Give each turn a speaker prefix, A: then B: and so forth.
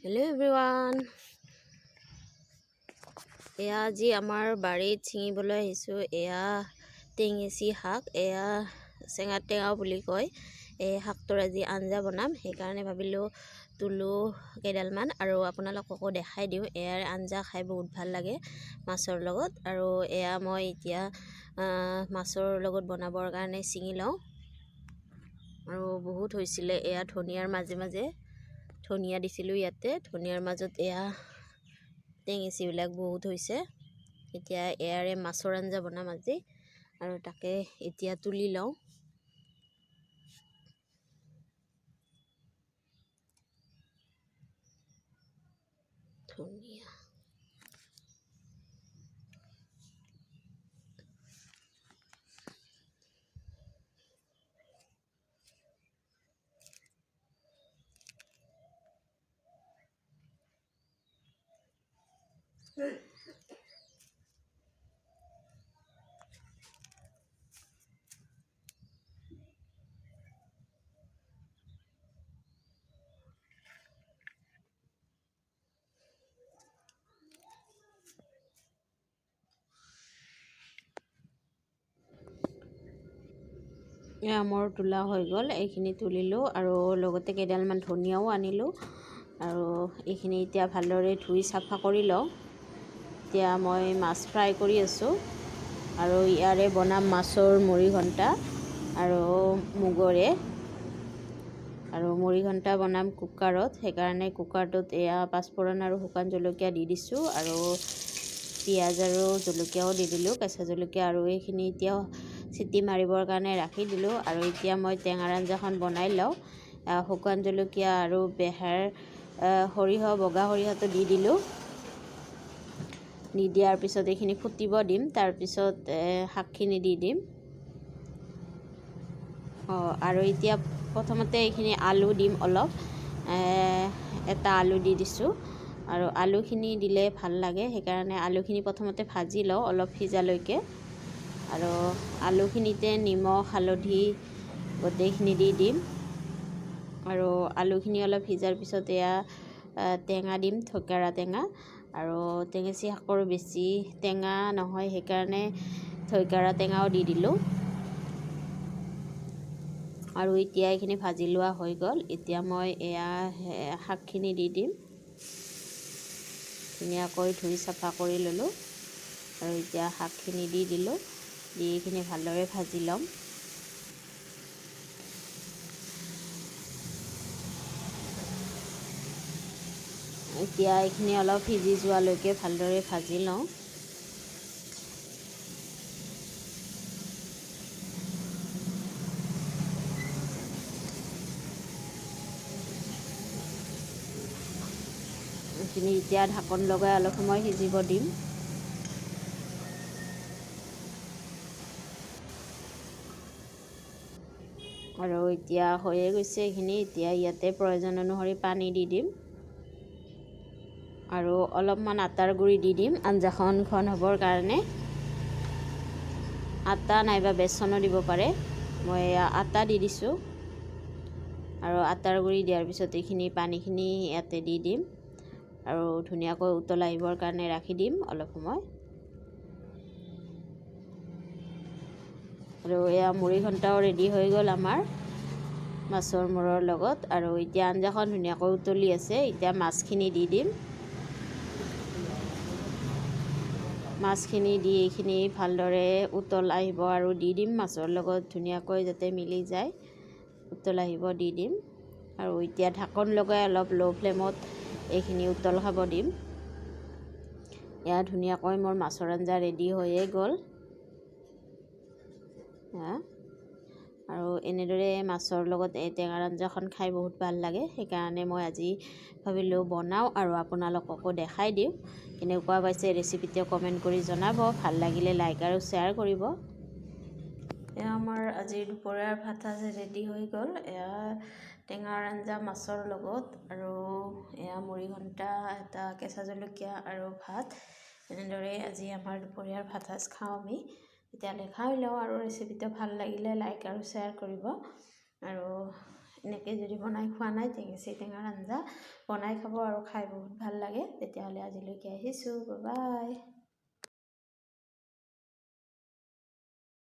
A: Hello everyone. এয়া আজি আমাৰ বাৰীত ছিঙিবলৈ আহিছোঁ। এয়া টেঙেচি শাক, এয়া চেঙা টেঙা বুলি কয়। এই শাকটোৰ আজি আঞ্জা বনাম, সেইকাৰণে ভাবিলোঁ তুলো কেইডালমান আৰু আপোনালোককো দেখাই দিওঁ। এয়াৰ আঞ্জা খাই বহুত ভাল লাগে মাছৰ লগত। আৰু এয়া মই এতিয়া মাছৰ লগত বনাবৰ কাৰণে ছিঙি লওঁ। আৰু বহুত হৈছিলে, এয়া ধনিয়াৰ মাজে মাজে ধনিয়া দিছিলোঁ ইয়াতে, ধনিয়াৰ মাজত এয়া টেঙেচিবিলাক বহুত হৈছে। এতিয়া এয়াৰে মাছৰ আঞ্জা বনাম আজি, আৰু তাকে এতিয়া তুলি লওঁ। ধনিয়া এয়া মোৰ তোলা হৈ গ'ল। এইখিনি তুলিলোঁ আৰু লগতে কেইডালমান ধনিয়াও আনিলোঁ। আৰু এইখিনি এতিয়া ভালদৰে ধুই চাফা কৰি লওঁ। এতিয়া মই মাছ ফ্ৰাই কৰি আছোঁ, আৰু ইয়াৰে বনাম মাছৰ মুৰিঘণ্টা আৰু মুগৰে। আৰু মুৰিঘণ্টা বনাম কুকাৰত, সেইকাৰণে কুকাৰটোত এয়া পাঁচফোৰণ আৰু শুকান জলকীয়া দি দিছোঁ, আৰু পিঁয়াজ আৰু জলকীয়াও দি দিলোঁ, কেঁচা জলকীয়া। আৰু এইখিনি এতিয়া চিটি মাৰিবৰ কাৰণে ৰাখি দিলোঁ। আৰু এতিয়া মই টেঙাৰ আঞ্জাখন বনাই লওঁ। শুকান জলকীয়া আৰু বেহাৰ সৰিয়হ, বগা সৰিয়হটো দি দিলোঁ। দি দিয়াৰ পিছত এইখিনি ফুটিব দিম, তাৰপিছত শাকখিনি দি দিম। আৰু এতিয়া প্ৰথমতে এইখিনি আলু দিম অলপ, এটা আলু দি দিছোঁ। আৰু আলুখিনি দিলে ভাল লাগে, সেইকাৰণে আলুখিনি প্ৰথমতে ভাজি লওঁ অলপ সিজালৈকে। আৰু আলুখিনিতে নিমখ, হালধি গোটেইখিনি দি দিম। আৰু আলুখিনি অলপ সিজাৰ পিছত এয়া টেঙা দিম, থেকেৰা টেঙা। আৰু টেঙেচি শাকৰ বেছি টেঙা নহয়, সেইকাৰণে থেকেৰা টেঙাও দি দিলোঁ। আৰু এতিয়া এইখিনি ভাজি লোৱা হৈ গ'ল। এতিয়া মই এয়া শাকখিনি দি দিম। ধুনীয়াকৈ ধুই চাফা কৰি ল'লোঁ, আৰু এতিয়া শাকখিনি দি দিলোঁ। দি এইখিনি ভালদৰে ভাজি ল'ম। এতিয়া এইখিনি অলপ সিজি যোৱালৈকে ভালদৰে ভাজি লওঁ। এইখিনি এতিয়া ঢাকন লগাই অলপ সময় সিজিব দিম। আৰু এতিয়া হৈয়ে গৈছে এইখিনি। এতিয়া ইয়াতে প্ৰয়োজন অনুসৰি পানী দি দিম, আৰু অলপমান আটাৰ গুড়ি দি দিম আঞ্জাখন ঘন হ'বৰ কাৰণে। আটা নাইবা বেচনো দিব পাৰে, মই আটা দি দিছোঁ। আৰু আটাৰ গুড়ি দিয়াৰ পিছত এইখিনি পানীখিনি ইয়াতে দি দিম, আৰু ধুনীয়াকৈ উতল আহিবৰ কাৰণে ৰাখি দিম অলপ সময়। আৰু এয়া মুৰিঘণ্টাও ৰেডি হৈ গ'ল আমাৰ মাছৰ মূৰৰ লগত। আৰু এতিয়া আঞ্জাখন ধুনীয়াকৈ উতলি আছে। এতিয়া মাছখিনি দি দিম। মাছখিনি দি এইখিনি ভালদৰে উতল আহিব, আৰু দি দিম মাছৰ লগত ধুনীয়াকৈ যাতে মিলি যায়। উতল আহিব, দি দিম। আৰু এতিয়া ঢাকন লগাই অলপ ল' ফ্লেমত এইখিনি উতল খাব দিম। এয়া ধুনীয়াকৈ মোৰ মাছৰ আঞ্জা ৰেডি হৈয়ে গ'ল। আৰু এনেদৰে মাছৰ লগত এই টেঙাৰ আঞ্জাখন খাই বহুত ভাল লাগে, সেইকাৰণে মই আজি ভাবিলোঁ বনাওঁ আৰু আপোনালোককো দেখাই দিওঁ। কেনেকুৱা পাইছে ৰেচিপিটো কমেণ্ট কৰি জনাব। ভাল লাগিলে লাইক আৰু শ্বেয়াৰ কৰিব। এয়া আমাৰ আজিৰ দুপৰীয়াৰ ভাত সাজ ৰেডি হৈ গ'ল। এয়া টেঙাৰ আঞ্জা মাছৰ লগত, আৰু এয়া মুৰিঘণ্টা, এটা কেঁচা জলকীয়া আৰু ভাত। এনেদৰে আজি আমাৰ দুপৰীয়াৰ ভাত সাজ খাওঁ আমি। তেতিয়াহ'লে খাই লওঁ, আৰু ৰেচিপিটো ভাল লাগিলে লাইক আৰু শ্বেয়াৰ কৰিব। আৰু এনেকৈ যদি বনাই খোৱা নাই টেঙেচি টেঙাৰ আঞ্জা বনাই খাব আৰু খাই বহুত ভাল লাগে। তেতিয়াহ'লে আজিলৈকে আহিছোঁ, বাই বাই।